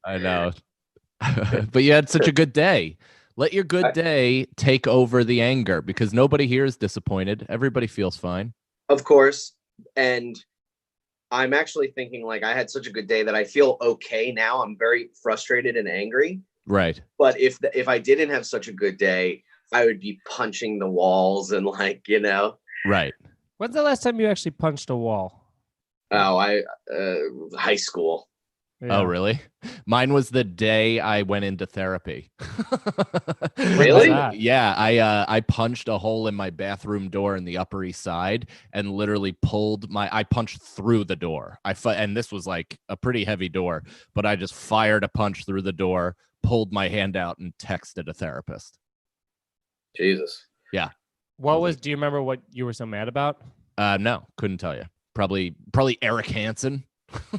I know. But you had such a good day. Let your good day take over the anger because nobody here is disappointed. Everybody feels fine. Of course. And I'm actually thinking like I had such a good day that I feel okay now. I'm very frustrated and angry. Right. But if I didn't have such a good day, I would be punching the walls and like, Right. When's the last time you actually punched a wall? High school. Yeah. Oh, really? Mine was the day I went into therapy. Really? Yeah, I punched a hole in my bathroom door in the Upper East Side and literally I punched through the door. And this was like a pretty heavy door, but I just fired a punch through the door, pulled my hand out, and texted a therapist. Jesus. Yeah. Do you remember what you were so mad about? No, couldn't tell you. Probably Eric Hansen.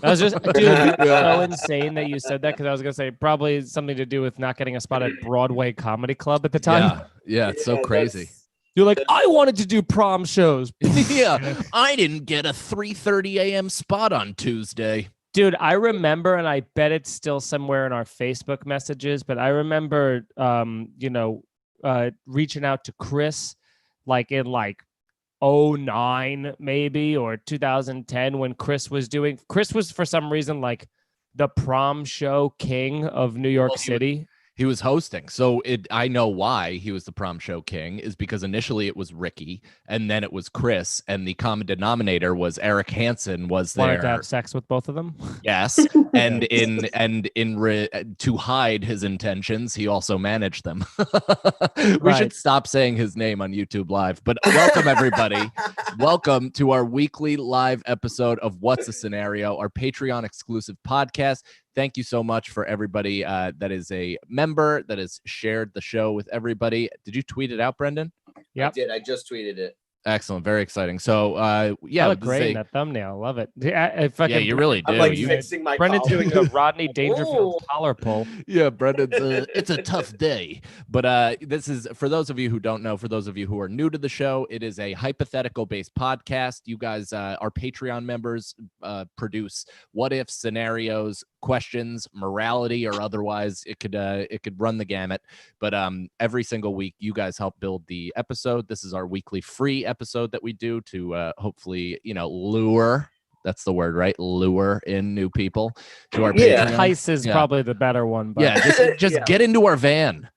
I was just, dude, so insane that you said that because I was gonna say probably something to do with not getting a spot at Broadway Comedy Club at the time. Yeah, it's so crazy. You're like, I wanted to do prom shows. Yeah, I didn't get a 3:30 a.m. spot on Tuesday. Dude, I remember, and I bet it's still somewhere in our Facebook messages, but I remember, reaching out to Chris, like in 2009 maybe or 2010 when Chris was for some reason like the prom show king of New York City. He was hosting. So I know why he was the prom show king is because initially it was Ricky and then it was Chris and the common denominator was Eric Hansen was there. Wanted to have sex with both of them. Yes. And to hide his intentions, he also managed them. We should stop saying his name on YouTube Live, but welcome everybody. Welcome to our weekly live episode of What's a Scenario, our Patreon exclusive podcast. Thank you so much for everybody that is a member that has shared the show with everybody. Did you tweet it out, Brendan? Yeah, I did. I just tweeted it. Excellent. Very exciting. So, yeah. Look great in that thumbnail. I love it. Yeah, you really do. I'm like fixing my Brendan's collar. doing a Rodney Dangerfield collar pull. Yeah, Brendan's it's a tough day. But this is, for those of you who don't know, for those of you who are new to the show, it is a hypothetical-based podcast. You guys, our Patreon members, produce what-if scenarios, questions, morality, or otherwise. It could run the gamut. But every single week, you guys help build the episode. This is our weekly free episode that we do to hopefully, lure. That's the word, right? Lure in new people to our Patreon. Entice is probably the better one. But. Yeah, just get into our van.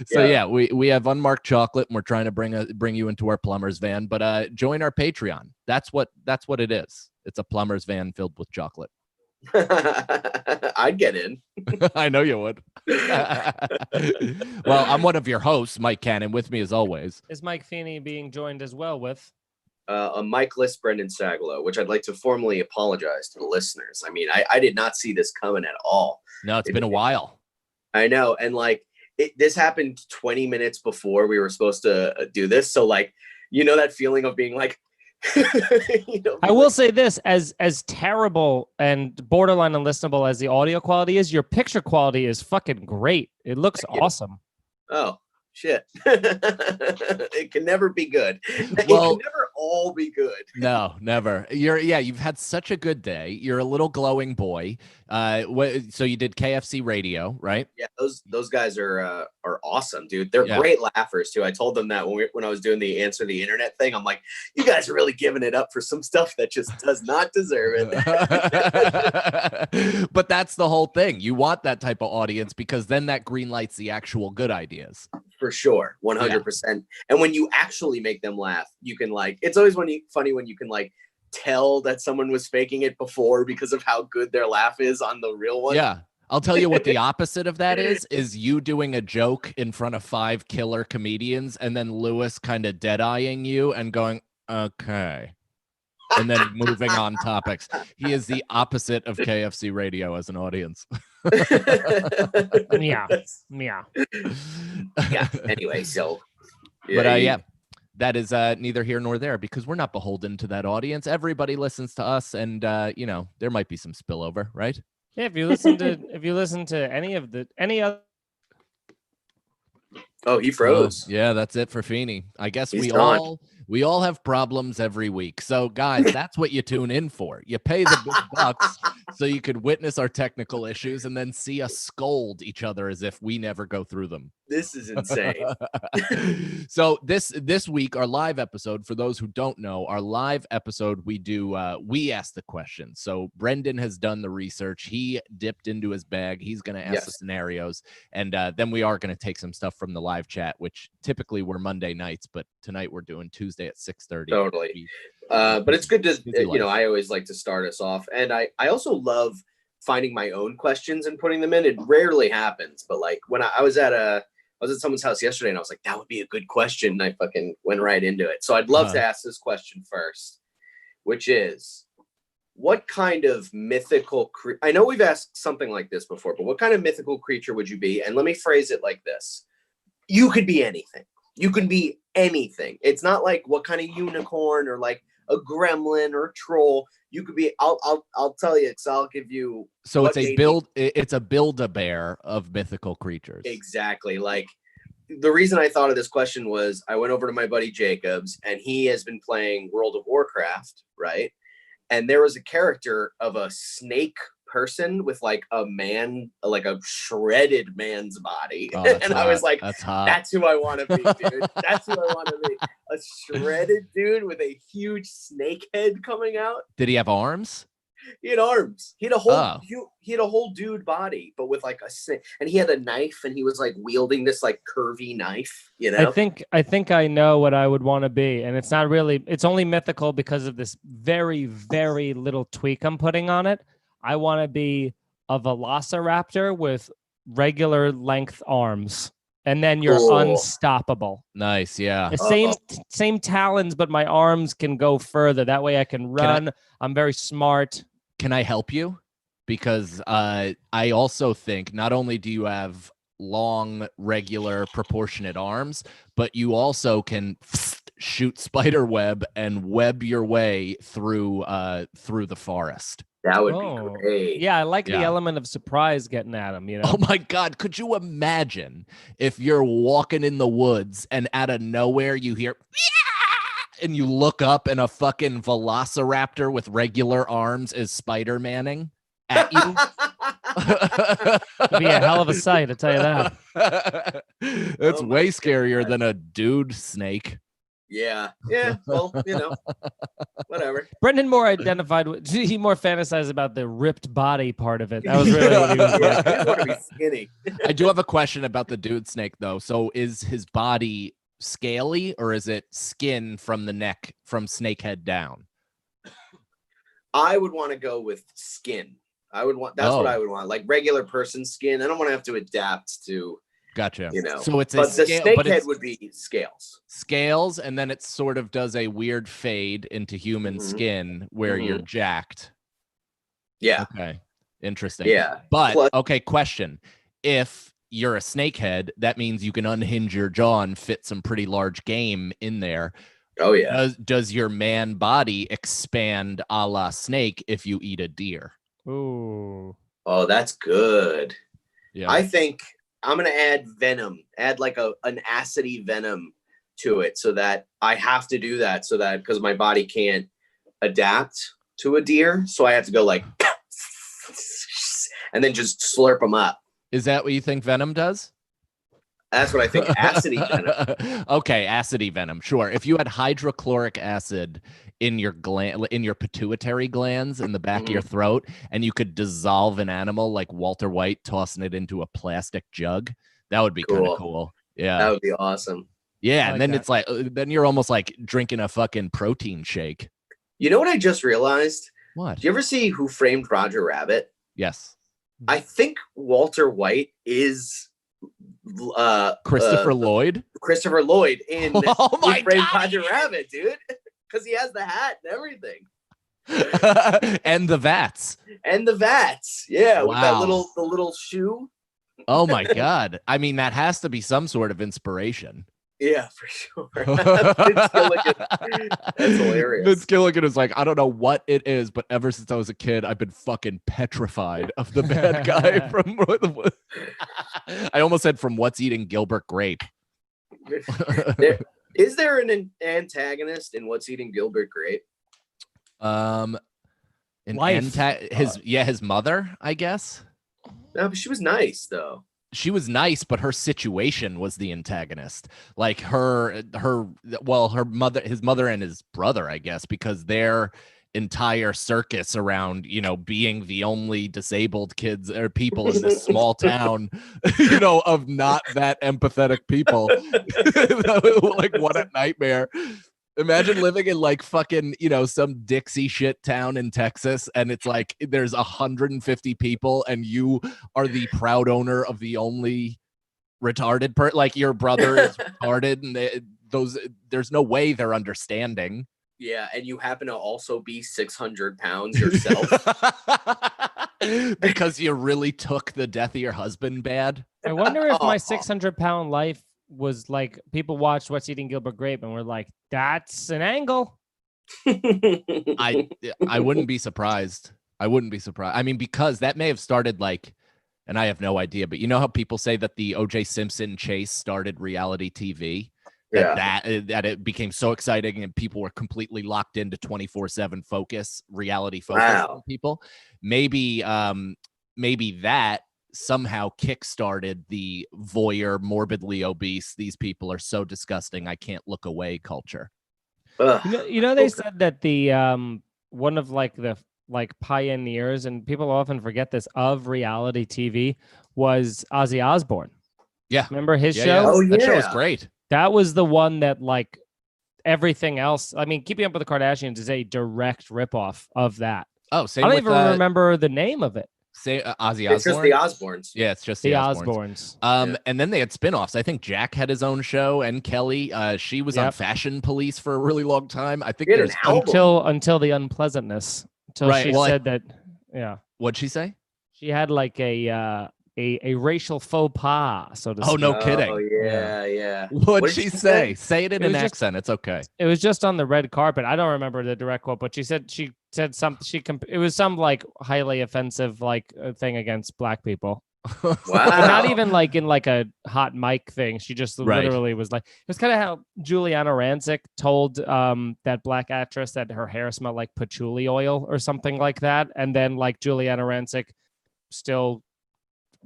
So we have unmarked chocolate and we're trying to bring you into our plumber's van, but join our Patreon. That's what it is. It's a plumber's van filled with chocolate. I'd get in. I know you would. Well, I'm one of your hosts, Mike Cannon. With me as always is Mike Feeney, being joined as well with a Mike-less Brendan Sagalow, which I'd like to formally apologize to the listeners. I mean, I did not see this coming at all. No, it's been a while. I know. And this happened 20 minutes before we were supposed to do this. So that feeling of being like, I will say this, as terrible and borderline unlistenable as the audio quality is, your picture quality is fucking great. It looks awesome. Oh, shit. It can never be good. It can never all be good. No, never. You've had such a good day. You're a little glowing boy. So you did KFC radio, right? Yeah, those guys are awesome, dude. They're great laughers too. I told them that when I was doing the Answer the Internet thing, I'm like, you guys are really giving it up for some stuff that just does not deserve it. But that's the whole thing. You want that type of audience because then that green lights the actual good ideas. For sure, 100%. And when you actually make them laugh, you can it's always funny when you can tell that someone was faking it before because of how good their laugh is on the real one. Yeah. I'll tell you what the opposite of that is you doing a joke in front of 5 killer comedians and then Lewis kind of dead-eyeing you and going, okay. And then moving on topics. He is the opposite of KFC radio as an audience. Yeah. Anyway, so. But that is neither here nor there because we're not beholden to that audience. Everybody listens to us, and there might be some spillover, right? Yeah, if you listen to any other. Oh, he froze. Yeah, that's it for Feeney. I guess He's we gone. all We all have problems every week. So, guys, that's what you tune in for. You pay the big bucks so you could witness our technical issues and then see us scold each other as if we never go through them. This is insane. So this week, our live episode, for those who don't know, our live episode, we ask the questions. So Brendan has done the research. He dipped into his bag. He's going to ask the scenarios. And then we are going to take some stuff from the live chat, which typically we're Monday nights, but tonight we're doing Tuesday at 6:30. Totally. But it's good to, I always like to start us off. And I also love finding my own questions and putting them in. It rarely happens, but like when I was at someone's house yesterday and I was like, that would be a good question. And I fucking went right into it. So I'd love to ask this question first, which is, what kind of mythical I know we've asked something like this before, but what kind of mythical creature would you be? And let me phrase it like this. You could be anything. You can be anything. It's not like what kind of unicorn or like a gremlin or a troll. You could be. I'll tell you. So I'll give you. So it's a Build-A-Bear of mythical creatures. Exactly. Like the reason I thought of this question was I went over to my buddy Jacobs and he has been playing World of Warcraft, right? And there was a character of a snake person with like a shredded man's body. Oh, and hot. I was like, that's hot. That's who I want to be, dude. That's who I want to be. A shredded dude with a huge snake head coming out. Did he have arms? He had arms. He had a whole dude body, but with like a snake. And he had a knife and he was like wielding this like curvy knife, you know? I think I know what I would want to be. And it's not really, it's only mythical because of this very, very little tweak I'm putting on it. I want to be a velociraptor with regular length arms. And then you're unstoppable. Nice, yeah. The same talons, but my arms can go further. That way I can run. I'm very smart. Can I help you? Because I also think not only do you have long, regular, proportionate arms, but you also can shoot spider web and web your way through the forest. That would be great. Yeah, I like the element of surprise getting at him, you know? Oh my God, could you imagine if you're walking in the woods and out of nowhere you hear and you look up and a fucking velociraptor with regular arms is Spider-Manning at you? It'd be a hell of a sight, I'll tell you that. It's way scarier than a dude snake. Yeah. Well, whatever. Brendan more identified with. He more fantasized about the ripped body part of it. That was really what he was like. I want to be skinny. I do have a question about the dude snake, though. So, is his body scaly, or is it skin from the neck, from snake head down? I would want to go with skin. That's what I would want, like regular person skin. I don't want to have to adapt to. Gotcha. So it's the snake head would be scales, and then it sort of does a weird fade into human skin where you're jacked. Yeah. Okay. Interesting. Yeah. But okay, question: if you're a snakehead, that means you can unhinge your jaw and fit some pretty large game in there. Oh yeah. Does your man body expand a la snake if you eat a deer? Ooh. Oh, that's good. Yeah. I think I'm going to add venom, like an acidy venom to it so that I have to do that because my body can't adapt to a deer. So I have to go like, and then just slurp them up. Is that what you think venom does? That's what I think. Acidy venom. Okay. Acidy venom. Sure. If you had hydrochloric acid in your pituitary glands in the back of your throat, and you could dissolve an animal like Walter White, tossing it into a plastic jug, that would be kind of cool. Yeah. That would be awesome. Yeah. And then it's like, then you're almost like drinking a fucking protein shake. You know what I just realized? What? Did you ever see Who Framed Roger Rabbit? Yes. I think Walter White is Christopher Lloyd. Christopher Lloyd in Oh my Who Framed God. Roger Rabbit, dude. Because he has the hat and everything. And the vats. Yeah, wow. with that the little shoe. Oh my God. I mean, that has to be some sort of inspiration. Yeah, for sure. Vince Gilligan. That's hilarious. Vince Gilligan is like, I don't know what it is, but ever since I was a kid, I've been fucking petrified of the bad guy from I almost said from What's Eating Gilbert Grape. Is there an antagonist in What's Eating Gilbert Grape? His mother, I guess. No, but she was nice though. She was nice, but her situation was the antagonist. Like her mother, his mother and his brother, I guess, because their entire circus around, being the only disabled kids or people in this small town, of not that empathetic people. Like, what a nightmare. Imagine living in like fucking, some Dixie shit town in Texas, and it's like there's 150 people and you are the proud owner of the only retarded like your brother is retarded, and there's no way they're understanding. Yeah, and you happen to also be 600 pounds yourself. Because you really took the death of your husband bad. I wonder if my 600-pound life was like, people watched What's Eating Gilbert Grape and were like, that's an angle. I wouldn't be surprised. I mean, because that may have started like, and I have no idea, but you know how people say that the O.J. Simpson chase started reality TV? That it became so exciting and people were completely locked into 24/7 reality focus on people. Maybe that somehow kickstarted the voyeur, morbidly obese, these people are so disgusting I can't look away culture. They said that the one of like the pioneers, and people often forget this, of reality TV was Ozzy Osbourne. Yeah. Remember his show? Yeah. Oh, yeah. That show was great. That was the one that, like, everything else, I mean, Keeping Up with the Kardashians is a direct ripoff of that. Oh, same I don't with, even remember the name of it. Say Ozzy Osbourne. It's just the Osbournes. Yeah, it's just the Osbournes. And then they had spinoffs. I think Jack had his own show, and Kelly, she was on Fashion Police for a really long time. I think there's until the unpleasantness. Until she said that. Yeah. What'd she say? She had like a racial faux pas, so to speak. Oh, no kidding. Oh, yeah. What'd she say? Say it in an accent. It's okay. It was just on the red carpet. I don't remember the direct quote, but she said something. It was some like highly offensive like thing against black people. Wow. Not even like in like a hot mic thing. She just literally was like, it was kind of how Juliana Rancic told that black actress that her hair smelled like patchouli oil or something like that. And then like Juliana Rancic still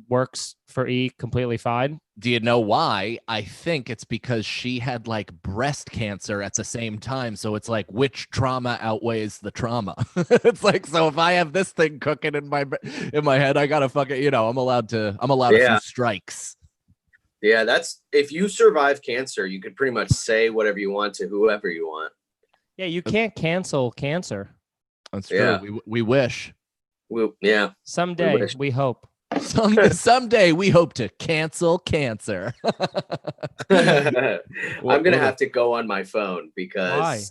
works for E completely fine. Do you know why? I think it's because she had like breast cancer at the same time. So it's like, which trauma outweighs the trauma? It's like, so if I have this thing cooking in my head, I gotta fucking, I'm allowed a few strikes. Yeah, that's, if you survive cancer, you could pretty much say whatever you want to whoever you want. Yeah, you can't cancel cancer. That's true. Yeah. We wish. Someday, we hope. Someday we hope to cancel cancer. I'm gonna have to go on my phone because why?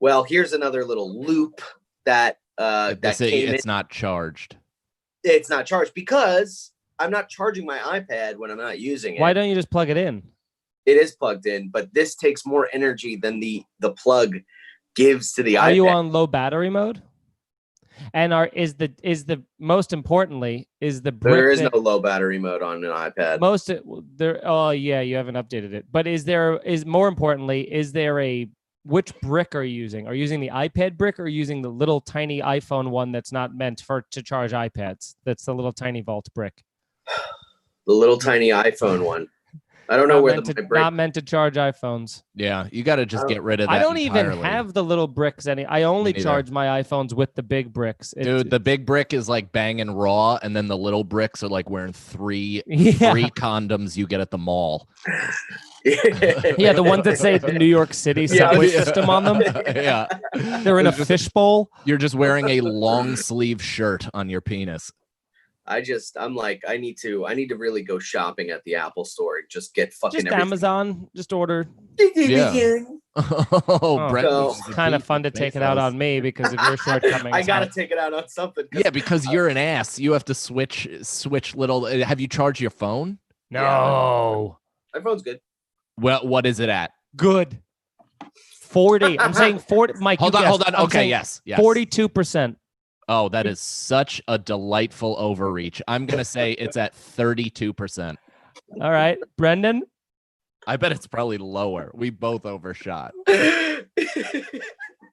Well, here's another little loop that it's not charged. It's not charged because I'm not charging my iPad when I'm not using it. Why don't you just plug it in? It is plugged in, but this takes more energy than the plug gives to the iPad. Are you on low battery mode? And is the most importantly is the brick there is no low battery mode on an iPad. You haven't updated it. But is there which brick are you using? Are you using the iPad brick or using the little tiny iPhone one that's not meant to charge iPads? That's the little tiny Vault brick. The little tiny iPhone one. I don't know where the brick. Not meant to charge iPhones. Yeah, you got to just get rid of that. I don't entirely. even have the little bricks. I only charge my iPhones with the big bricks. Dude, the big brick is like banging raw, and then the little bricks are like wearing three condoms you get at the mall. Yeah, the ones that say the New York City subway system on them. Yeah, they're in a fishbowl. You're just wearing a long sleeve shirt on your penis. I'm like, I need to really go shopping at the Apple store and just get fucking everything. Amazon, just order. Yeah. Brett, it's kind of fun to take it out on me because of your shortpomings. I gotta take it out on something. Yeah, because you're an ass. You have to switch little. Have you charged your phone? No. My phone's good. Well, what is it at? Good. 40. I'm saying 40. Mike, hold on. Okay, yes. 42%. Oh, that is such a delightful overreach. I'm going to say it's at 32%. All right. Brendan? I bet it's probably lower. We both overshot.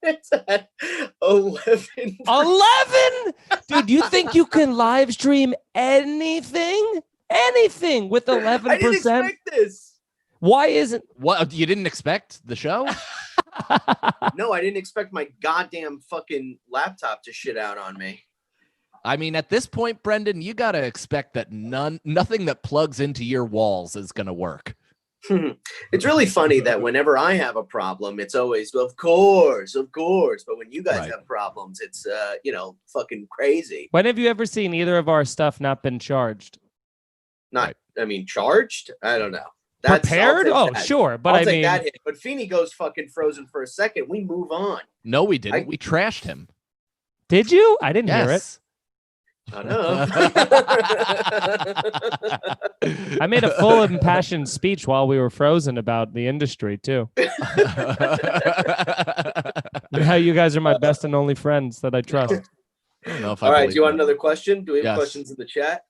It's at 11. 11? Dude, you think you can live stream anything? Anything with 11%? I didn't expect this. Why isn't What, you didn't expect the show? No, I didn't expect my goddamn fucking laptop to shit out on me. I mean, at this point, Brendan, you got to expect that nothing that plugs into your walls is going to work. It's really funny that whenever I have a problem, it's always, of course. But when you guys have problems, it's, fucking crazy. When have you ever seen either of our stuff not been charged? Charged? I don't know. Prepared? Oh, sure. But I'll take that hit. But Feeney goes fucking frozen for a second. We move on. No, we didn't. We trashed him. Did you? I didn't hear it. I know. I made a full impassioned speech while we were frozen about the industry too. How you guys are my best and only friends that I trust. I don't know if All right, do you want another question? Do we have Yes. questions in the chat?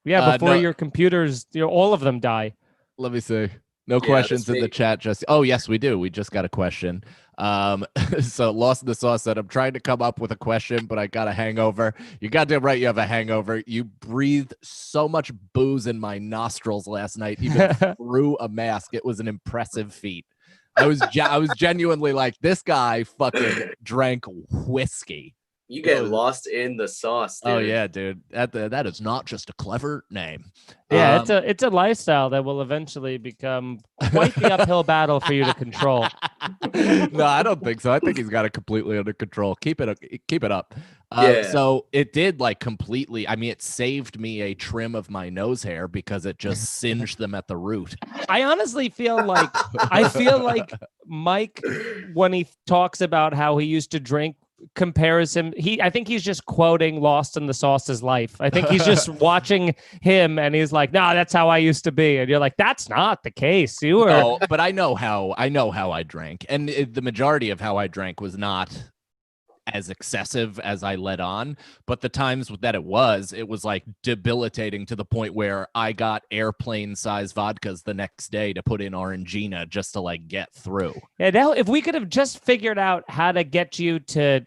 Yeah, before no. your computers, all of them die. Let me see. No questions in the me. chat. Just yes, we do. We just got a question. So Lost in the Sauce said, I'm trying to come up with a question, but I got a hangover. You goddamn right, you have a hangover. You breathed so much booze in my nostrils last night, even through a mask. It was an impressive feat. I was genuinely like, this guy fucking drank whiskey. You get lost in the sauce, dude. Oh yeah, dude. That is not just a clever name. Yeah, it's a lifestyle that will eventually become quite the uphill battle for you to control. No, I don't think so. I think he's got it completely under control. Keep it up. Yeah. So it did completely. I mean, it saved me a trim of my nose hair because it just singed them at the root. I honestly feel like Mike, when he talks about how he used to drink, compares him. I think he's just quoting Lost in the Sauce's life. I think he's just watching him and he's like, "Nah, that's how I used to be." And you're like, "That's not the case. You were." No, but I know how I drank, and the majority of how I drank was not as excessive as I let on, but the times that it was debilitating to the point where I got airplane size vodkas the next day to put in Orangina just to get through. Yeah, now if we could have just figured out how to get you to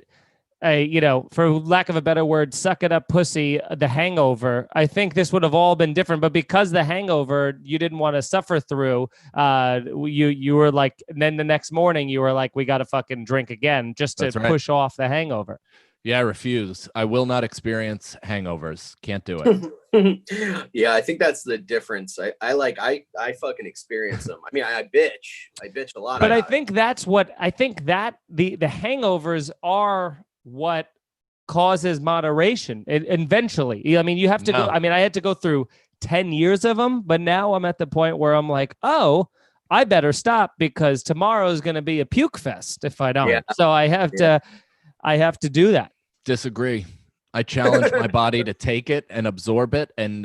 for lack of a better word, suck it up pussy, The Hangover, I think this would have all been different. But because The Hangover you didn't want to suffer through, you were like, and then the next morning you were like, we got to fucking drink again just to push off the hangover. Yeah, I refuse. I will not experience hangovers. Can't do it. Yeah, I think that's the difference. I fucking experience them. I mean, I bitch a lot. But I think that's what I think that the hangovers are what causes moderation eventually. I mean, you have to go. I mean, I had to go through 10 years of them, but now I'm at the point where I'm like, oh, I better stop because tomorrow is going to be a puke fest if I don't. Yeah. So I have to do that. Disagree. I challenge my body to take it and absorb it and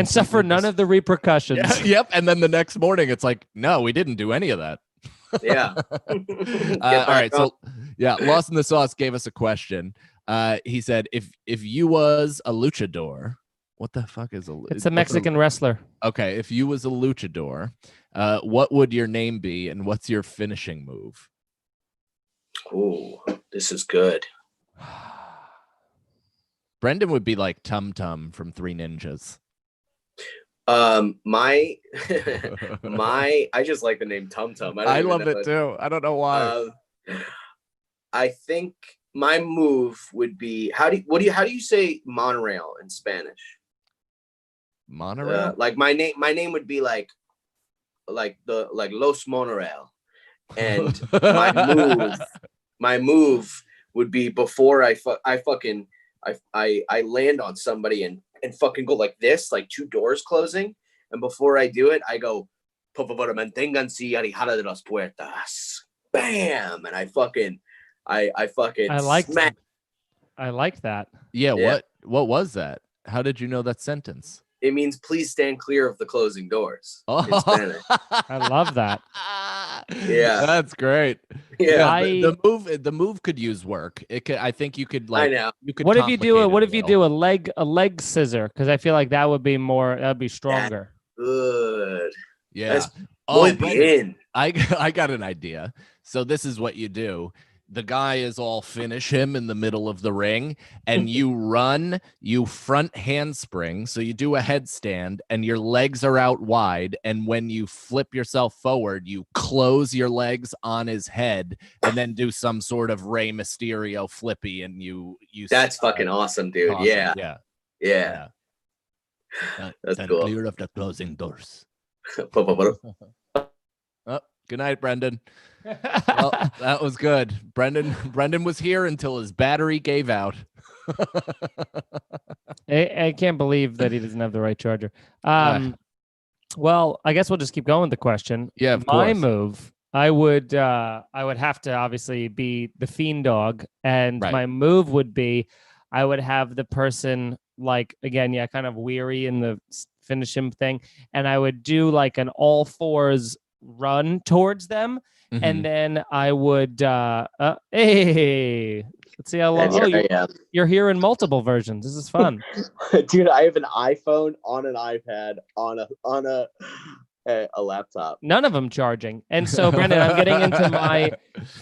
suffer none of the repercussions. Yeah, yep. And then the next morning, it's like, no, we didn't do any of that. Yeah. All right. So yeah, Lost in the Sauce gave us a question. He said, if you was a luchador, what the fuck is it's a Mexican wrestler. Okay. If you was a luchador, what would your name be and what's your finishing move? Oh, this is good. Brendan would be like Tum Tum from Three Ninjas. I just like the name Tum Tum. I love it too. I don't know why. I think my move would be how do you say monorail in Spanish? Monorail? Like my name would be like Los Monorail. And my move would be before I land on somebody and fucking go like this, like two doors closing. And before I do it, I go, manténganse alejada de las puertas. Bam! And I like smack. I like that. Yeah. What was that? How did you know that sentence? It means please stand clear of the closing doors. Oh. In Spanish. I love that. Yeah, that's great. Yeah, the move could use work. It could. I think you could I know. You could. What if you do a leg scissor? Because I feel like that'd be stronger. That's good. Yeah. Muy Brendan, bien. I got an idea. So this is what you do. The guy is all finish him in the middle of the ring, and you run, you front handspring. So you do a headstand, and your legs are out wide. And when you flip yourself forward, you close your legs on his head, and then do some sort of Rey Mysterio flippy. And you That's fucking awesome, dude. awesome. Yeah. That's cool. Clear of the closing doors. Well, Oh, good night, Brendan. Well, that was good. Brendan was here until his battery gave out. I can't believe that he doesn't have the right charger. Well, I guess we'll just keep going with the question. Yeah, of My course. move, I would have to obviously be the Fiend Dog, and Right. my move would be I would have the person like again, kind of weary in the finish him thing, and I would do like an all fours run towards them. Mhm. And then I would hey, let's see how long. and here I am. You're here in multiple versions. This is fun. Dude, I have an iPhone on an iPad on a laptop. None of them charging. And so, Brendan, I'm getting into my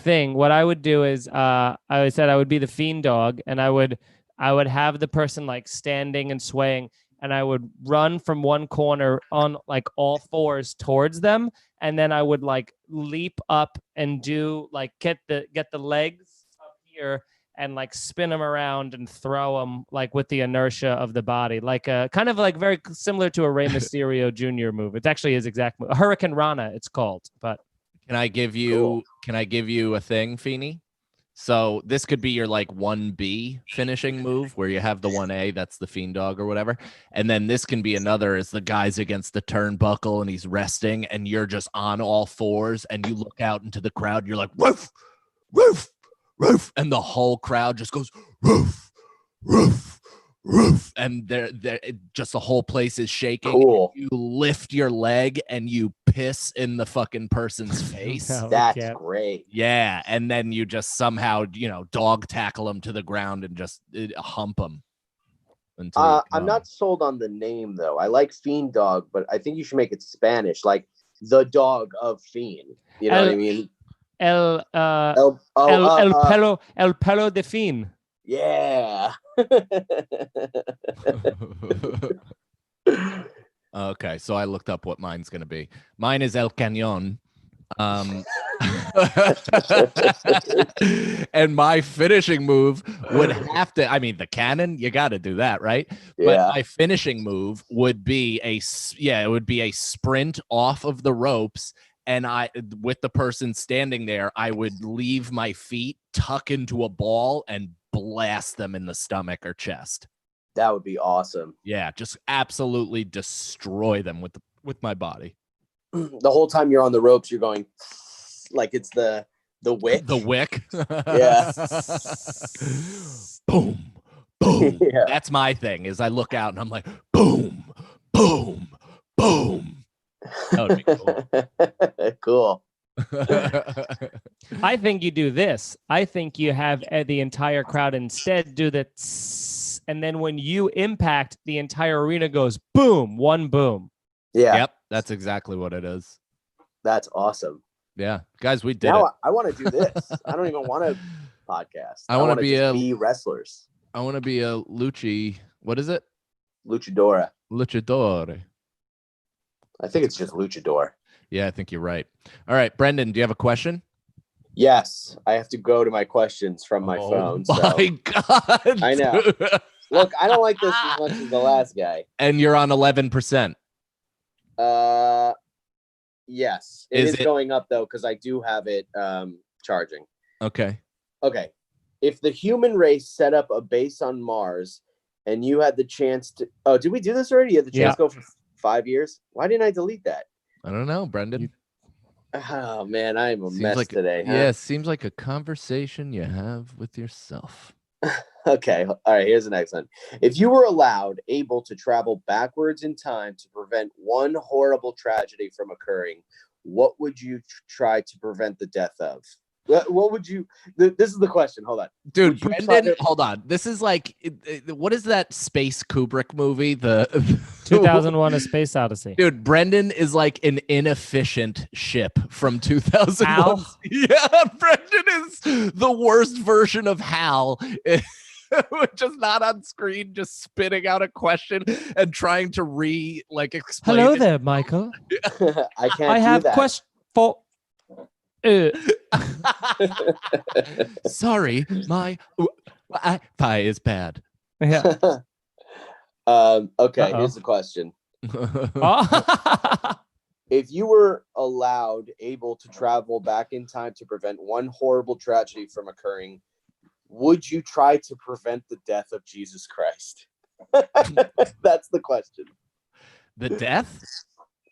thing. What I would do is I said I would be the Fiend Dog, and I would have the person like standing and swaying, and I would run from one corner on like all fours towards them, and then I would like leap up and do like get the legs up here and like spin them around and throw them like with the inertia of the body, like a kind of like very similar to a Rey Mysterio Jr. move. It's actually his exact move. Hurricane Rana, it's called. But Can I give you a thing, Feeney? So this could be your like 1B finishing move where you have the 1A, that's the Fiend Dog or whatever. And then this can be another as the guy's against the turnbuckle and he's resting and you're just on all fours and you look out into the crowd. You're like, roof, roof, roof. And the whole crowd just goes, roof, roof, roof. And just the whole place is shaking. Cool. You lift your leg and you piss in the fucking person's face. No. That's Okay. great. Yeah, and then you just somehow, dog tackle him to the ground and just hump him. I'm not sold on the name though. I like Fiend Dog, but I think you should make it Spanish, like the dog of Fiend. You know what I mean? El pelo de Fiend. Yeah. Okay, so I looked up what mine's going to be. Mine is El Cañón. And my finishing move would have to, the cannon, you got to do that, right? Yeah. But my finishing move would be a sprint off of the ropes. And with the person standing there, I would leave my feet, tuck into a ball, and blast them in the stomach or chest. That would be awesome. Yeah, just absolutely destroy them with my body. The whole time you're on the ropes, you're going like it's the wick. The wick. Yeah. Boom, boom. Yeah. That's my thing. Is I look out and I'm like, boom, boom, boom. That would be cool. Cool. I think you do this. I think you have the entire crowd instead do the tss, and then when you impact, the entire arena goes boom, one boom. Yeah. Yep, that's exactly what it is. That's awesome. Yeah, guys, we did Now it. I want to do this. I don't even want to podcast. I wanna wanna be just a- be wrestlers. I want to be a what is it? Luchadora. Luchador. I think it's just luchador. Yeah, I think you're right. All right, Brendan, do you have a question? Yes, I have to go to my questions from my phone. So. My God. I know. Look, I don't like this as much as the last guy. And you're on 11%. Yes, it is going up though because I do have it charging. Okay. Okay, if the human race set up a base on Mars, and you had the chance to, did we do this already? You had the chance to go for 5 years. Why didn't I delete that? I don't know, Brendan. Oh man, I'm a Seems mess like today. Huh? Yeah, seems like a conversation you have with yourself. Okay. All right. Here's the next one. If you were able to travel backwards in time to prevent one horrible tragedy from occurring, what would you try to prevent the death of? What would you? This is the question. Hold on, dude. Would you Brendan, try to- hold on. This is like, what is that space Kubrick movie? The 2001: A Space Odyssey. Dude, Brendan is like an inefficient ship from 2001. Hal? Yeah, Brendan is the worst version of Hal. Just not on screen, just spitting out a question and trying to explain. Hello it. there, Michael. I can't. I do have that. question for. Sorry, my Wi-Fi is bad. Yeah. Okay, Uh-oh. here's the question. Oh. If you were able to travel back in time to prevent one horrible tragedy from occurring, would you try to prevent the death of Jesus Christ? That's the question. The death?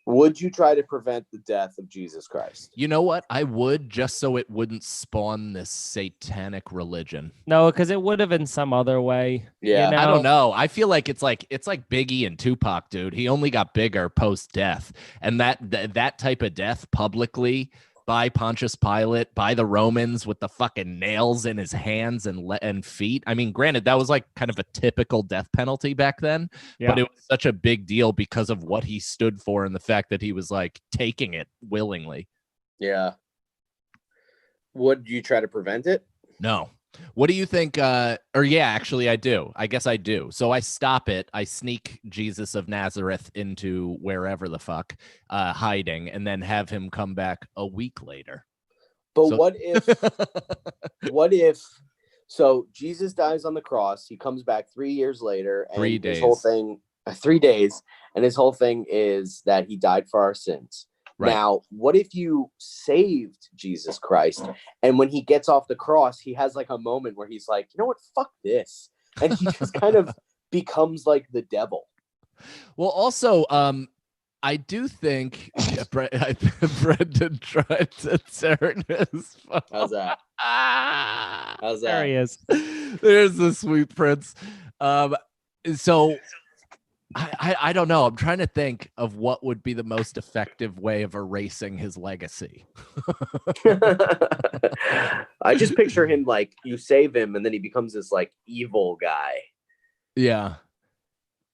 Would you try to prevent the death of Jesus Christ? You know what? I would, just so it wouldn't spawn this satanic religion. No, because it would have in some other way. Yeah. You know? I don't know. I feel like it's like Biggie and Tupac, dude. He only got bigger post death, and that type of death publicly by Pontius Pilate, by the Romans, with the fucking nails in his hands and feet. I mean, granted, that was like kind of a typical death penalty back then, but it was such a big deal because of what he stood for and the fact that he was like taking it willingly. Yeah. Would you try to prevent it? No. What do you think? Actually, I do. I guess I do. So I stop it. I sneak Jesus of Nazareth into wherever the fuck, hiding, and then have him come back a week later. But So- what if so Jesus dies on the cross, he comes back 3 years later, and 3 his whole days. thing 3 days, and his whole thing is that he died for our sins. Right. Now, what if you saved Jesus Christ, and when he gets off the cross, he has like a moment where he's like, you know what, fuck this, and he just kind of becomes like the devil. Well, also, I do think Brendan tried to turn his phone. How's that? How's There he that? is. There's the sweet prince. So I don't know. I'm trying to think of what would be the most effective way of erasing his legacy. I just picture him like you save him, and then he becomes this like evil guy. Yeah.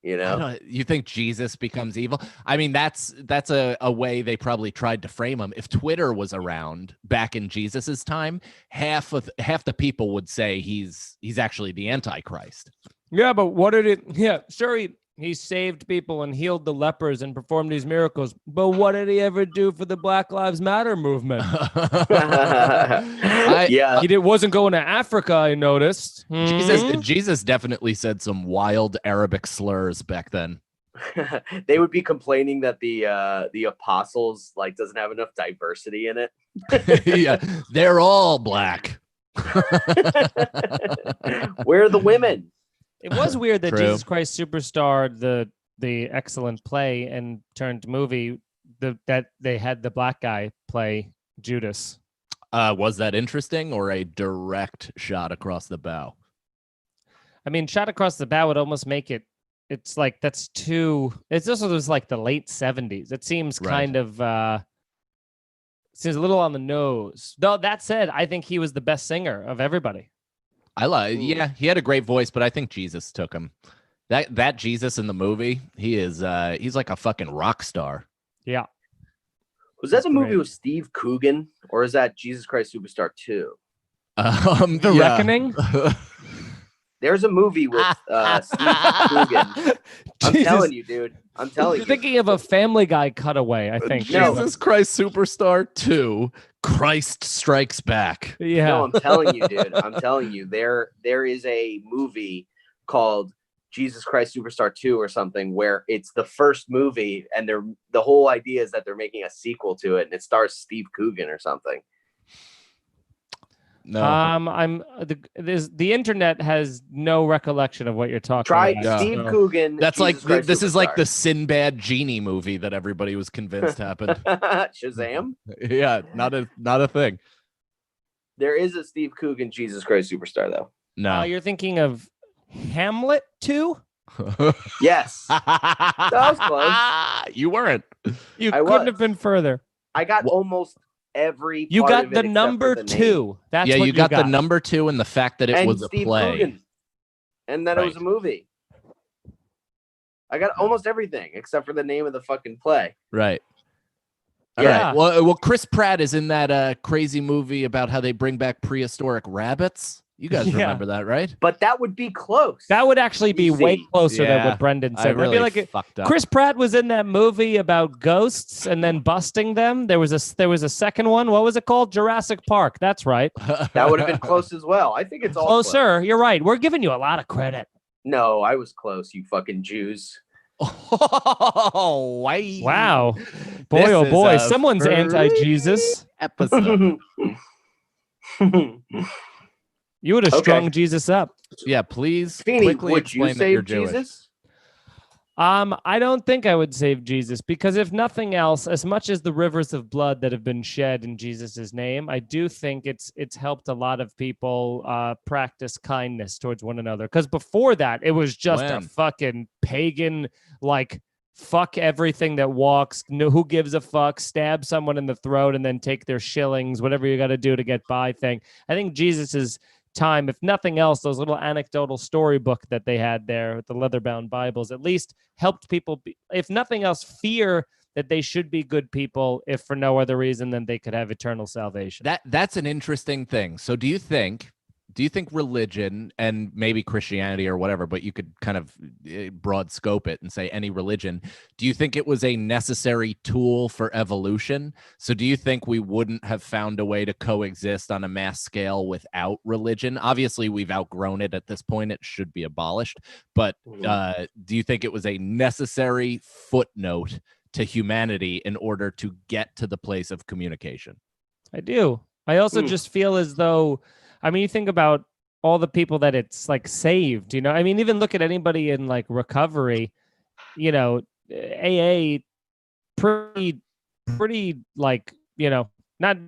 You know? You think Jesus becomes evil? I mean, that's a way they probably tried to frame him. If Twitter was around back in Jesus's time, half the people would say he's actually the Antichrist. Yeah, but what did it? Yeah, sure. He saved people and healed the lepers and performed these miracles. But what did he ever do for the Black Lives Matter movement? Yeah. He wasn't going to Africa, I noticed. Jesus definitely said some wild Arabic slurs back then. They would be complaining that the apostles like doesn't have enough diversity in it. Yeah, they're all black. Where are the women? It was weird that True. Jesus Christ Superstar, the excellent play and turned movie, that they had the black guy play Judas. Was that interesting or a direct shot across the bow? I mean, shot across the bow would almost make it. It's like that's too. It's also was like the late 70s. It seems Right. kind of seems a little on the nose. Though that said, I think he was the best singer of everybody. Yeah, he had a great voice, but I think Jesus took him. That Jesus in the movie, he's like a fucking rock star. Yeah. Was that the movie Great. with Steve Coogan, or is that Jesus Christ Superstar 2? The yeah. Reckoning. There's a movie with Steve Coogan. I'm Jesus. telling you, dude. I'm telling You're you. thinking of a Family Guy cutaway, I think. No. Jesus Christ Superstar 2, Christ Strikes Back. Yeah. No, I'm telling you, dude. I'm telling you. There is a movie called Jesus Christ Superstar 2 or something where it's the first movie, and the whole idea is that they're making a sequel to it, and it stars Steve Coogan or something. No. The internet has no recollection of what you're talking Try about. Yeah. Steve so- Coogan. That's like Jesus Christ this is like Superstar. the Sinbad genie movie that everybody was convinced happened. Shazam. Yeah, not a thing. There is a Steve Coogan Jesus Christ Superstar though. No. You're thinking of Hamlet 2? Yes. was close. You weren't. You I couldn't was. have been further. I got Wha- almost every. You part got of the it except number for the name. 2. That's yeah, what you got the number 2 and the fact that it And was a Steve play. Coogan. And that it was a Right. movie. I got almost everything except for the name of the fucking play. Right. All Yeah. right. Well, Chris Pratt is in that crazy movie about how they bring back prehistoric rabbits. You guys Yeah. remember that, right? But that would be close. That would actually be You way see. closer than Yeah, what Brendan I said. really That'd be like fucked up. Chris Pratt was in that movie about ghosts and then busting them. There was a second one. What was it called? Jurassic Park. That's right. That would have been close as well. I think it's all close. Closer. You're right. We're giving you a lot of credit. No, I was close, you fucking Jews. Oh, Wow. Boy, This oh is boy. a Someone's free anti-Jesus. episode. You would have Okay. strung Jesus up. Yeah, please Feeny, quickly would you explain that you're save Jewish. Jesus? I don't think I would save Jesus because if nothing else, as much as the rivers of blood that have been shed in Jesus's name, I do think it's helped a lot of people practice kindness towards one another. Because before that, it was just a When? fucking pagan, like fuck everything that walks. No, who gives a fuck? Stab someone in the throat and then take their shillings, whatever you got to do to get by thing. I think Jesus's time, if nothing else, those little anecdotal storybook that they had there with the leather-bound Bibles at least helped people, if nothing else, fear that they should be good people, if for no other reason than they could have eternal salvation. That's an interesting thing. So do you think religion, and maybe Christianity or whatever, but you could kind of broad scope it and say any religion, do you think it was a necessary tool for evolution? So do you think we wouldn't have found a way to coexist on a mass scale without religion? Obviously, we've outgrown it at this point. It should be abolished. But do you think it was a necessary footnote to humanity in order to get to the place of communication? I do. I also just feel as though, I mean, you think about all the people that it's like saved, I mean, even look at anybody in like recovery, AA pretty like, not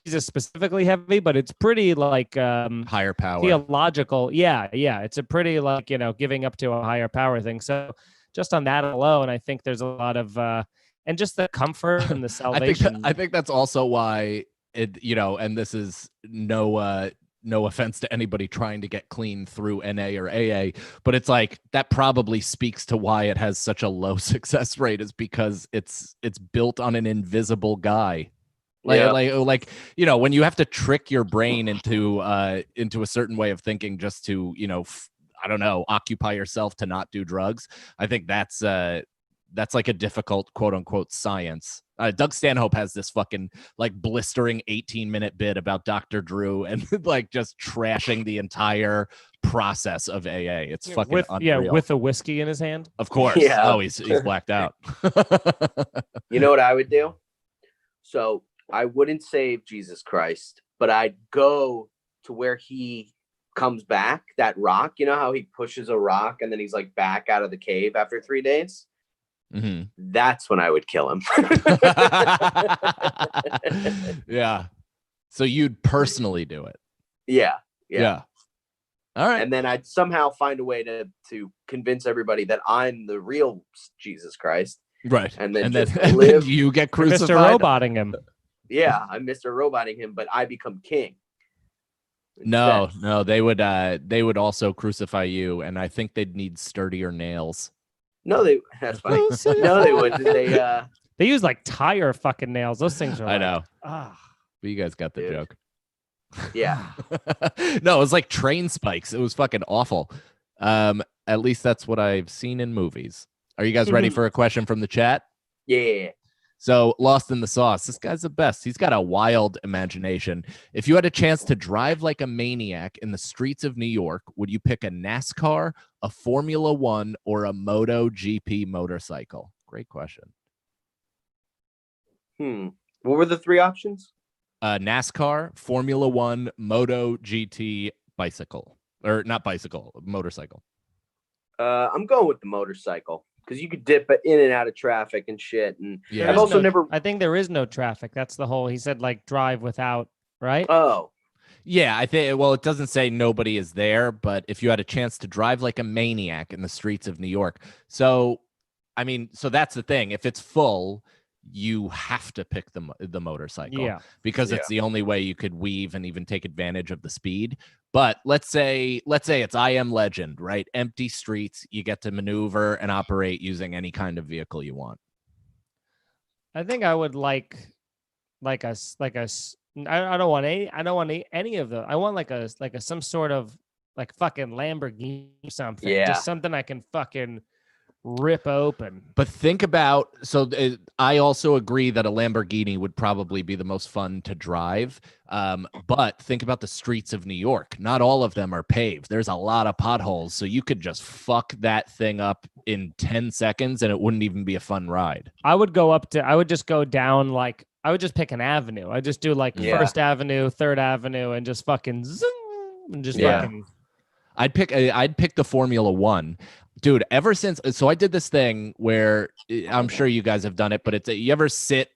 Jesus specifically heavy, but it's pretty like Higher power. theological. Yeah. It's a pretty like, giving up to a higher power thing. So just on that alone, I think there's a lot of and just the comfort and the salvation. I think that's also why it, and this is no offense to anybody trying to get clean through NA or AA, but it's like that probably speaks to why it has such a low success rate, is because it's built on an invisible guy. Like when you have to trick your brain into a certain way of thinking just to, I don't know, occupy yourself to not do drugs. I think that's like a difficult quote unquote science. Doug Stanhope has this fucking like blistering 18-minute bit about Dr. Drew and like just trashing the entire process of AA. It's fucking unreal. With a whiskey in his hand. Of course. Yeah. Oh, he's blacked out. You know what I would do? So I wouldn't save Jesus Christ, but I'd go to where he comes back, that rock. You know how he pushes a rock and then he's like back out of the cave after 3 days? Mm-hmm. That's when I would kill him. Yeah. So you'd personally do it. Yeah. All right. And then I'd somehow find a way to convince everybody that I'm the real Jesus Christ. Right. And then then just live. you get Mr. crucified. Roboting him. Yeah, I'm Mr. Roboting him, but I become king. No, Instead. they would also crucify you, and I think they'd need sturdier nails. No, that's fine. No, they wouldn't. They use like tire fucking nails. Those things are I know. Ah. But you guys got the Dude. joke. Yeah. No, it was like train spikes. It was fucking awful. At least that's what I've seen in movies. Are you guys ready for a question from the chat? Yeah. So, Lost in the Sauce. This guy's the best. He's got a wild imagination. If you had a chance to drive like a maniac in the streets of New York, would you pick a NASCAR, a Formula One, or a MotoGP motorcycle? Great question. What were the 3 options? NASCAR, Formula One, MotoGP bicycle. Or not bicycle, motorcycle. I'm going with the motorcycle because you could dip in and out of traffic and shit. And Yeah. I've also never. I think there is no traffic. That's the whole. He said like drive without, right? Oh, Yeah, I think, well, it doesn't say nobody is there, but if you had a chance to drive like a maniac in the streets of New York. So, I mean, so that's the thing. If it's full, you have to pick the motorcycle. Yeah. Because it's the only way you could weave and even take advantage of the speed. But let's say it's I Am Legend, right? Empty streets, you get to maneuver and operate using any kind of vehicle you want. I think I would like I don't want any of them. I want like a some sort of like fucking Lamborghini or something. Yeah. Just something I can fucking rip open. But think about, I also agree that a Lamborghini would probably be the most fun to drive. But think about the streets of New York. Not all of them are paved. There's a lot of potholes. So you could just fuck that thing up in 10 seconds and it wouldn't even be a fun ride. I would just go down like, I would just pick an avenue. I just do like First Avenue, Third Avenue, and just fucking zoom and just fucking. I'd pick the Formula One. Dude, ever since, so I did this thing where I'm sure you guys have done it, but you ever sit,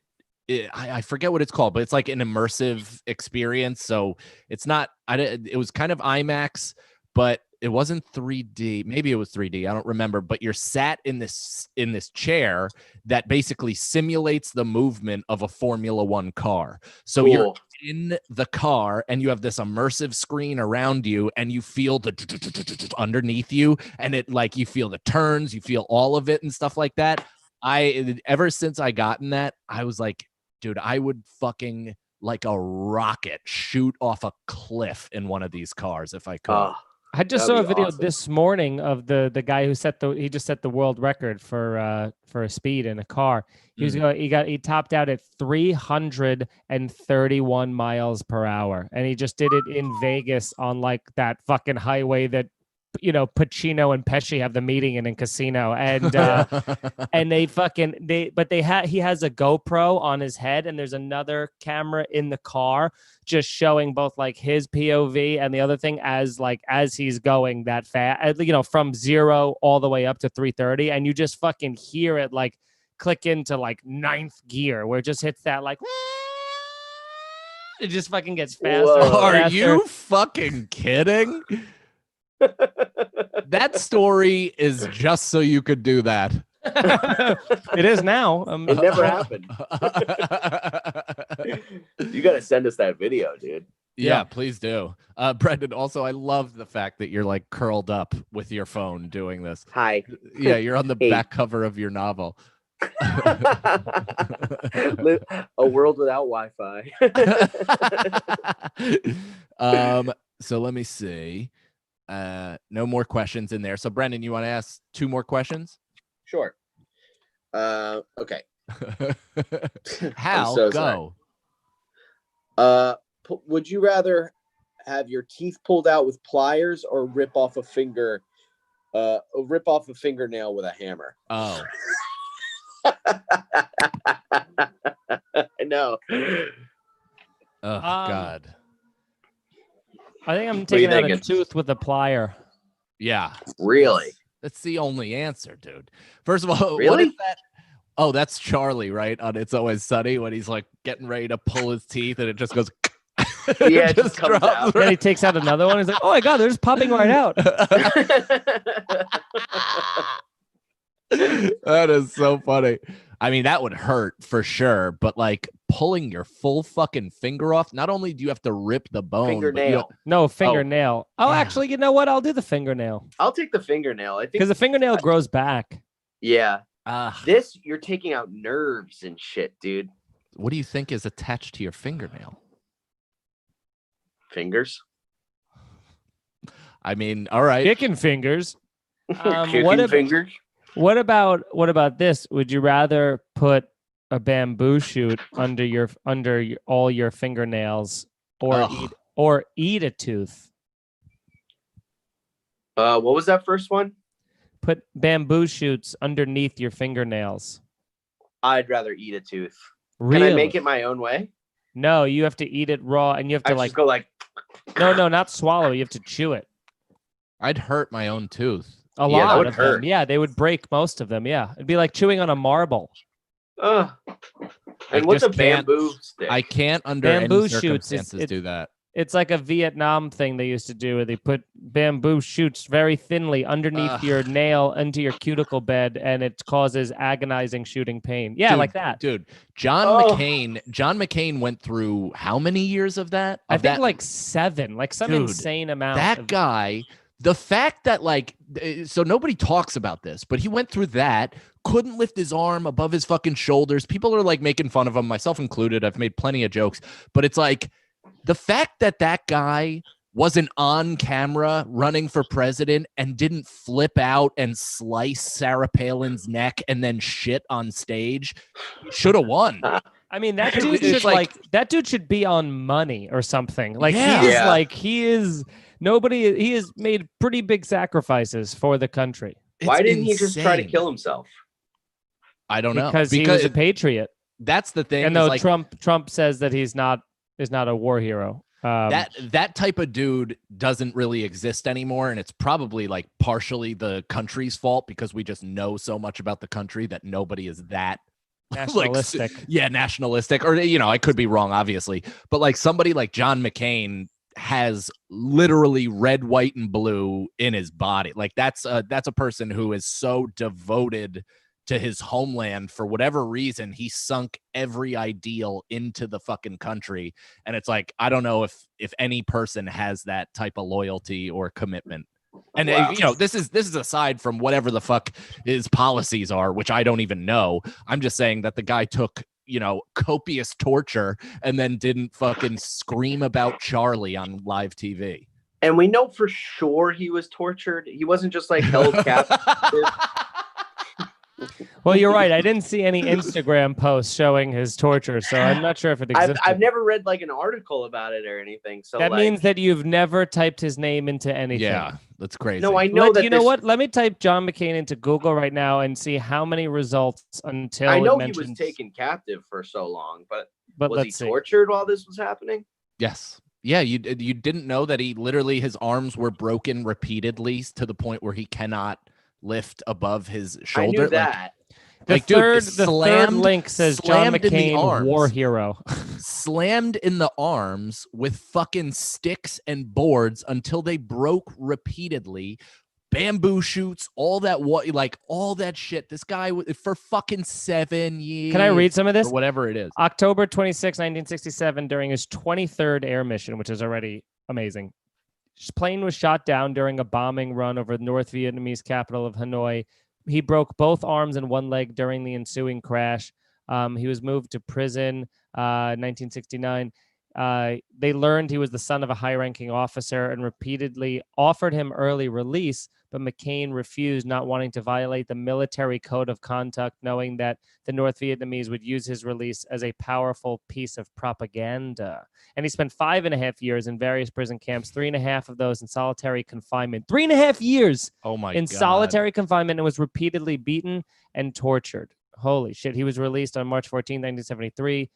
I forget what it's called, but it's like an immersive experience. So it's not, it was kind of IMAX, but it wasn't 3D. Maybe it was 3D. I don't remember, but you're sat in this chair that basically simulates the movement of a Formula One car. So you're in the car and you have this immersive screen around you and you feel the underneath you and it like you feel the turns, you feel all of it and stuff like that. Ever since I gotten that, I was like, dude, I would fucking like a rocket shoot off a cliff in one of these cars if I could. I just saw a video this morning of the guy who he just set the world record for a speed in a car. He topped out at 331 miles per hour, and he just did it in Vegas on like that fucking highway that Pacino and Pesci have the meeting in Casino, and and he has a GoPro on his head, and there's another camera in the car just showing both like his POV and the other thing as he's going that fast, from 0 all the way up to 330, and you just fucking hear it like click into like 9th gear where it just hits that like it just fucking gets faster. Are you fucking kidding? That story is just so you could do that. It is now. It never happened. You got to send us that video, dude. Yeah, please do. Brendan, also, I love the fact that you're like curled up with your phone doing this. Hi. Yeah, you're on the back cover of your novel. A world without Wi-Fi. So let me see. No more questions in there. So Brendan, you want to ask 2 more questions? Sure. Okay. Hal, so go. Would you rather have your teeth pulled out with pliers or rip off a fingernail with a hammer? Oh. I know. Oh God. I think I'm taking out a tooth with a plier. Yeah. Really? That's the only answer, dude. First of all, really? What is that? Oh, that's Charlie, right? On It's Always Sunny when he's like getting ready to pull his teeth and it just goes. Yeah, it just comes out. Then he takes out another one. He's like, oh my God, they're just popping right out. That is so funny. I mean, that would hurt for sure, but like pulling your full fucking finger off, not only do you have to rip the bone, fingernail. No, fingernail. Oh, yeah. Actually, you know what? I'll do the fingernail. I'll take the fingernail. I think because the fingernail grows back. Yeah. This, you're taking out nerves and shit, dude. What do you think is attached to your fingernail? Fingers. I mean, all right. Chicken fingers. Chicken fingers. What about this? Would you rather put a bamboo shoot under all your fingernails, or eat a tooth? What was that first one? Put bamboo shoots underneath your fingernails. I'd rather eat a tooth. Really? Can I make it my own way? No, you have to eat it raw, and you have to I just go like. No, not swallow. You have to chew it. I'd hurt my own tooth. A lot that would of hurt. them. Yeah, they would break most of them. Yeah, it'd be like chewing on a marble. And what's a just can't- bamboo stick? I can't under Bamboo any shoots, circumstances do that. It's like a Vietnam thing they used to do, where they put bamboo shoots very thinly underneath your nail into your cuticle bed, and it causes agonizing shooting pain. Yeah, Dude, like that. Dude, John McCain went through how many years of that? I think like 7, like some insane amount. That guy, the fact that so nobody talks about this, but he went through that, couldn't lift his arm above his fucking shoulders. People are like making fun of him, myself included. I've made plenty of jokes, but it's like the fact that that guy wasn't on camera running for president and didn't flip out and slice Sarah Palin's neck and then shit on stage should have won. I mean, that dude should that dude should be on money or something. Like he has made pretty big sacrifices for the country. Why didn't he just try to kill himself? I don't know. Because he was a patriot. That's the thing. And though Trump says that is not a war hero. That type of dude doesn't really exist anymore, and it's probably like partially the country's fault because we just know so much about the country that nobody is that nationalistic. Nationalistic. Or I could be wrong, obviously, but like somebody like John McCain has literally red, white, and blue in his body. Like that's a person who is so devoted to his homeland. For whatever reason, he sunk every ideal into the fucking country. And it's like, I don't know if any person has that type of loyalty or commitment. And this is aside from whatever the fuck his policies are, which I don't even know. I'm just saying that the guy took copious torture and then didn't fucking scream about Charlie on live TV. And we know for sure he was tortured. He wasn't just like held captive. Well, you're right. I didn't see any Instagram posts showing his torture, so I'm not sure if it existed. I've never read like an article about it or anything. So that means that you've never typed his name into anything. Yeah, that's crazy. No, I know that. You know what? Let me type John McCain into Google right now and see how many results until I know he was taken captive for so long, but was he tortured while this was happening? Yes. Yeah, you didn't know that his arms were broken repeatedly to the point where he cannot lift above his shoulder. I knew that. The third link says John McCain, war hero. Slammed in the arms with fucking sticks and boards until they broke repeatedly. Bamboo shoots, all that shit. This guy for fucking 7 years. Can I read some of this? Or whatever it is. October 26, 1967, during his 23rd air mission, which is already amazing. His plane was shot down during a bombing run over the North Vietnamese capital of Hanoi. He broke both arms and one leg during the ensuing crash. He was moved to prison 1969. They learned he was the son of a high-ranking officer and repeatedly offered him early release, but McCain refused, not wanting to violate the military code of conduct, knowing that the North Vietnamese would use his release as a powerful piece of propaganda. And he spent 5.5 years in various prison camps, 3.5 of those in solitary confinement. 3.5 years in solitary confinement, and was repeatedly beaten and tortured. Holy shit. He was released on March 14, 1973.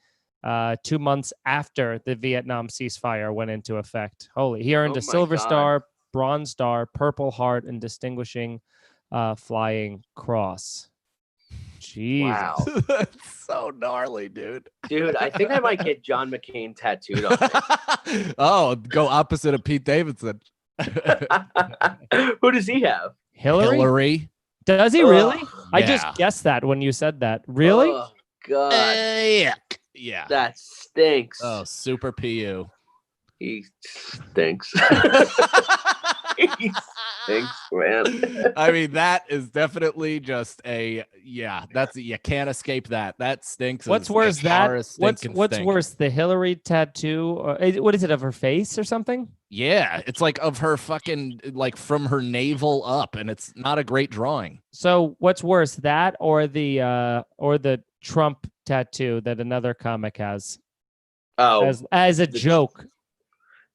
2 months after the Vietnam ceasefire went into effect. He earned a Silver Star, Bronze Star, Purple Heart, and Distinguishing Flying Cross. Jeez. Wow. That's so gnarly, dude. Dude, I think I might get John McCain tattooed on me. Oh, go opposite of Pete Davidson. Who does he have? Hillary? Does he really? I just guessed that when you said that. Really? Oh, God. Yeah. That stinks. Oh, super PU. He stinks. He stinks, man. I mean, that is definitely just you can't escape that. That stinks. What's worse, what's worse, the Hillary tattoo? What is it, of her face or something? Yeah, it's like of her fucking, like from her navel up, and it's not a great drawing. So what's worse, that or the Trump tattoo that another comic has? Oh, as a joke.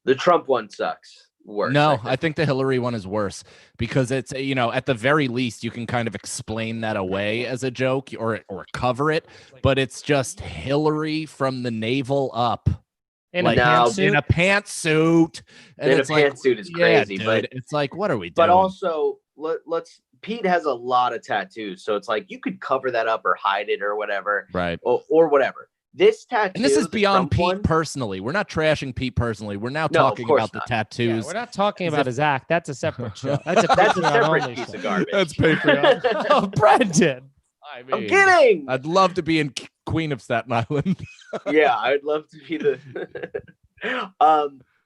The Trump one sucks. Worse. No, I think the Hillary one is worse because it's, at the very least you can kind of explain that away as a joke or cover it, but it's just Hillary from the navel up. In a pantsuit? In a pantsuit. And in a pantsuit is crazy, but it's like, what are we doing? But also, Pete has a lot of tattoos, so it's like you could cover that up or hide it or whatever, right? Or whatever. This tattoo, And this is the beyond Trump Pete one- personally. We're not trashing Pete personally. We're now No, of talking course about the not. Yeah, tattoos. we're not talking As about if- his act. That's a separate show. That's a That's a Patreon separate only piece show. of garbage. That's Patreon. Oh, Brendan. I I'm mean, kidding. I'd love to be in Queen of Staten Island. Yeah, I'd love to be the.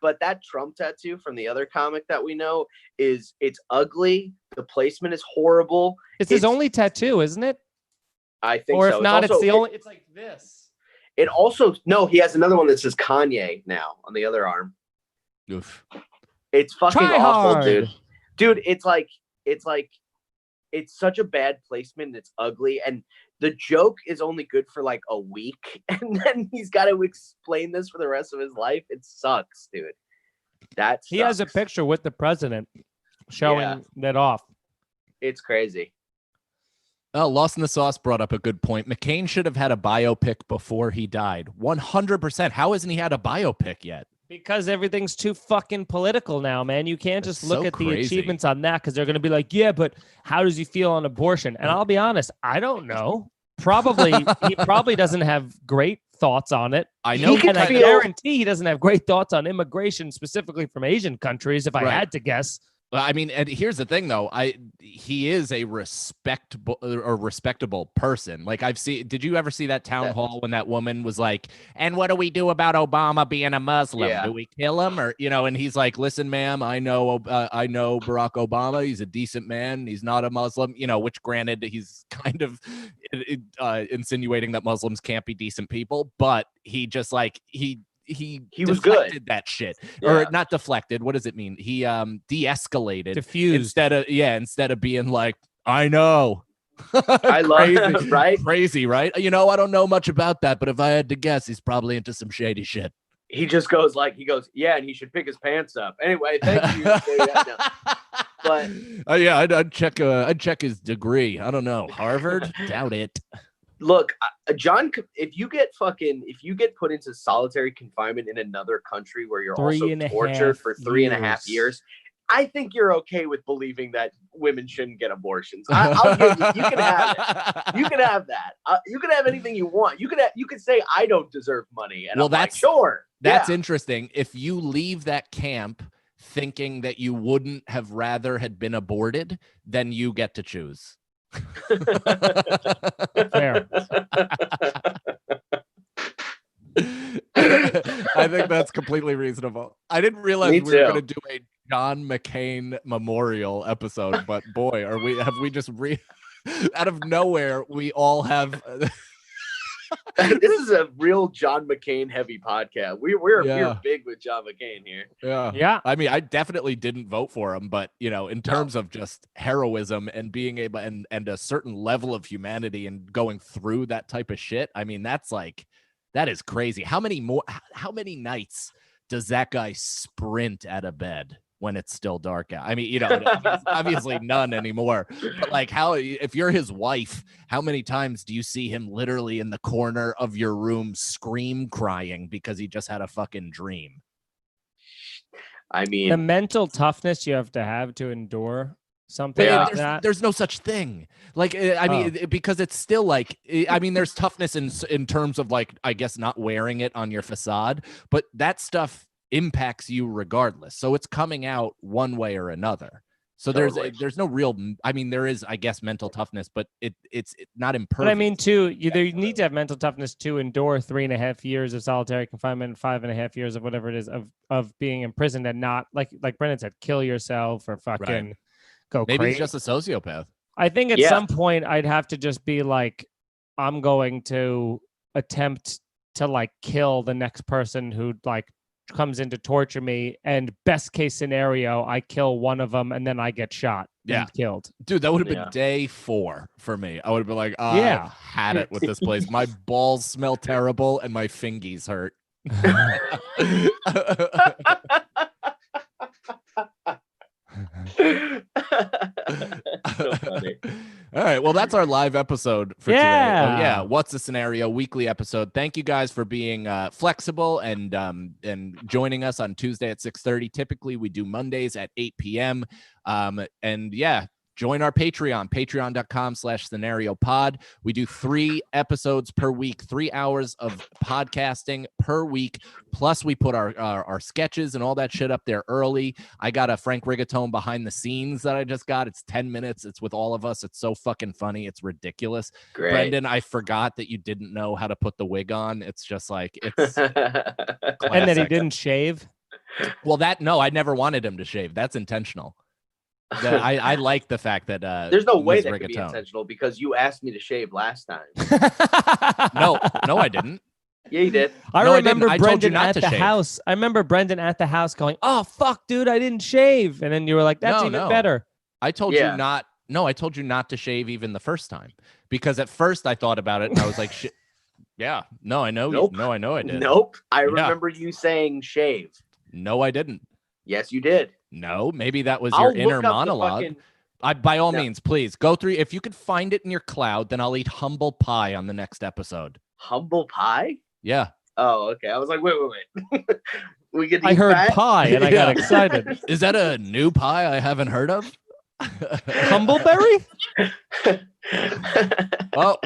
But that Trump tattoo from the other comic that we know it's ugly. The placement is horrible. It's his It's- only tattoo, isn't it? I think Or so. if not, it's also- the only. It's like this. It also no. He has another one that says Kanye now on the other arm. Oof. It's fucking Try awful, hard. dude. Dude, it's such a bad placement. It's ugly, and the joke is only good for like a week, and then he's got to explain this for the rest of his life. It sucks, dude. He has a sucks. picture with the president showing Yeah. that off. It's crazy. Oh, Lost in the Sauce brought up a good point. McCain should have had a biopic before he died. 100%. How hasn't he had a biopic yet? Because everything's too fucking political now, man. You can't That's just look so at the crazy. achievements on that because they're going to be like, yeah, but how does he feel on abortion? And I'll be honest, I don't know. He probably doesn't have great thoughts on it. I know. He can And I feel- guarantee he doesn't have great thoughts on immigration, specifically from Asian countries, if I Right. had to guess. Well, I mean, and here's the thing, though. He is a respectable person. Like did you ever see that town hall when that woman was like, "And what do we do about Obama being a Muslim? Yeah. Do we kill him?" Or and he's like, "Listen, ma'am, I know Barack Obama. He's a decent man. He's not a Muslim." Which granted, he's kind of insinuating that Muslims can't be decent people, but he just like he was good. deflected that shit, Yeah. or not deflected. What does it mean? He de-escalated Diffused. instead of being like, I know. I love Crazy. him, right? Crazy, right? I don't know much about that, but if I had to guess, he's probably into some shady shit. He just goes, yeah, and he should pick his pants up. Anyway, thank you. But- yeah, I'd check his degree. I don't know, Harvard. Doubt it. Look, John, if you get put into solitary confinement in another country where you're also tortured for 3.5 years, I think you're okay with believing that women shouldn't get abortions. I'll give you can have it. You can have that. You can have anything you want. You could say I don't deserve money, and Well, I'm like, that's- sure. That's Yeah. interesting. If you leave that camp thinking that you wouldn't have rather had been aborted, then you get to choose. Fair. I think that's completely reasonable. I didn't realize Me we were too. going to do a John McCain memorial episode, but boy, have we just out of nowhere, we all have This is a real John McCain heavy podcast. We're Yeah. big with John McCain here. yeah. Yeah. I mean, I definitely didn't vote for him, but in terms of just heroism and being able and a certain level of humanity and going through that type of shit, I mean, that is crazy. How many nights does that guy sprint out of bed when it's still dark out? I mean, obviously none anymore. But like, if you're his wife, how many times do you see him literally in the corner of your room scream crying because he just had a fucking dream? I The mean, mental toughness you have to endure something But like that. there's no such thing. Like, I mean, because it's still like, I mean, there's toughness in terms of like, I guess not wearing it on your facade, but that stuff impacts you regardless. So it's coming out one way or another. So Totally. there's no real, I mean, there is, I guess, mental toughness, but it's not imperfect. But I mean, too, you need to have mental toughness to endure 3.5 years of solitary confinement, 5.5 years of whatever it is of being imprisoned, and not like Brendan said, kill yourself or fucking go maybe crazy. he's just a sociopath. I think at Yeah. some point I'd have to just be like, I'm going to attempt to like kill the next person who like comes in to torture me, and best case scenario, I kill one of them and then I get shot and killed. Dude, that would have been Yeah. day 4 for me. I would have been like, Yeah. I've had it with this place. My balls smell terrible and my fingies hurt. So funny. All right. Well, that's our live episode for today. Yeah. Oh, yeah. What's the Scenario weekly episode. Thank you guys for being flexible and joining us on Tuesday at 6:30. Typically, we do Mondays at 8 p.m. And yeah, join our Patreon, patreon.com/scenario-pod. We do 3 episodes per week, 3 hours of podcasting per week. Plus, we put our sketches and all that shit up there early. I got a Frank Rigatone behind the scenes that I just got. It's 10 minutes. It's with all of us. It's so fucking funny. It's ridiculous. Great. Brendan, I forgot that you didn't know how to put the wig on. It's just like, it's And that he classic. didn't shave. Well, no, I never wanted him to shave. That's intentional. I like the fact that There's no way Ms. that could be Rigatone. intentional because you asked me to shave last time. No, I didn't. Yeah, you did. I No, I didn't. remember I told you Brendan not at to the shave. house. I remember Brendan at the house going, "Oh fuck, dude, I didn't shave," and then you were like, "That's even No. better." I told Yeah. you not. No, I told you not to shave even the first time because at first I thought about it and I was like, "Shit, yeah, no, I know, Nope. no, I know, I did. Nope. I Yeah. remember you saying shave. No, I didn't. Yes, you did. No, maybe that was I'll your look inner up the monologue. fucking- By all No. means, please go through. If you could find it in your cloud, then I'll eat humble pie on the next episode. humble pie. Yeah, Oh, okay. I was like, wait. We get. To I eat heard fat? pie and I got Yeah. excited. is that a new pie I haven't heard of? Humbleberry? Oh,